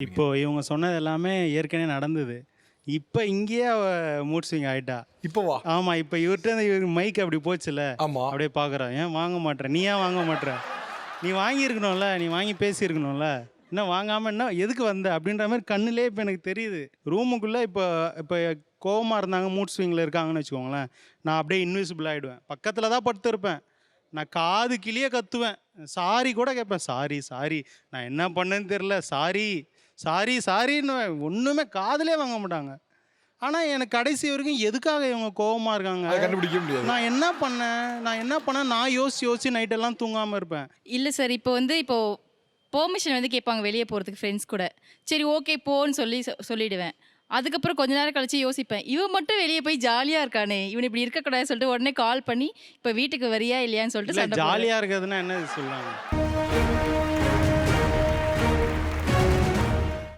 இப்போ இவங்க சொன்னது எல்லாமே ஏற்கனவே நடந்தது. இப்ப இங்கேயே அவ மூட் ஸ்விங் ஆயிட்டா. இப்போவா? ஆமா. இப்ப இவர்ட்ட இவரு மைக் அப்படி போச்சுல்ல. ஆமா. அப்படியே பார்க்குறோம். ஏன் வாங்க மாட்ற? நீ ஏன் வாங்க மாட்ற? நீ வாங்கியிருக்கணும்ல. நீ வாங்கி பேசியிருக்கணும்ல. என்ன வாங்காம என்ன எதுக்கு வந்த? அப்படின்ற மாரி கண்ணுலயே இப்ப எனக்கு தெரியுது. ரூமுக்குள்ள இப்ப இப்ப கோவமா இருந்தாங்க, மூட் ஸ்விங்ல இருக்காங்கன்னு வச்சுக்கோங்களேன். நான் அப்படியே இன்விசிபிள் ஆயிடுவேன். பக்கத்துல தான் படுத்திருப்பேன். நான் காது கிழிய கத்துவேன். சாரி கூட கேட்பேன். Sorry, sorry. நான் என்ன பண்ணேன்னு தெரியல. சாரி, சாரி, சாரின்னுவேன். ஒண்ணுமே காதுலயே வாங்க மாட்டாங்க. ஆனா எனக்கு கடைசி வரைக்கும் எதுக்காக இவங்க கோவமா இருக்காங்க? அத கண்டுபிடிக்க முடியாது. நான் என்ன பண்ணேன்? நான் யோசிச்சு யோசிச்சு நைட் எல்லாம் தூங்காம இருப்பேன். இல்ல சார். இப்போ பெர்மிஷன் வந்து கேட்பாங்க வெளிய போறதுக்கு ஃப்ரெண்ட்ஸ் கூட. சரி ஓகே போன்னு சொல்லிடுவேன். அதுக்கப்புறம் கொஞ்ச நேரம் கழிச்சு யோசிப்பேன். இவன் மட்டும் வெளிய போய் ஜாலியா இருக்கானே! இவன் இப்படி இருக்கக்கூடாதுன்னு சொல்லிட்டு உடனே கால் பண்ணி, இப்ப வீட்டுக்கு வரியா இல்லையான்னு சொல்லிட்டு இல்ல சண்டை போடுவேன். ஜாலியா இருக்கிறதுன்னா என்னது சொல்லுவாங்க?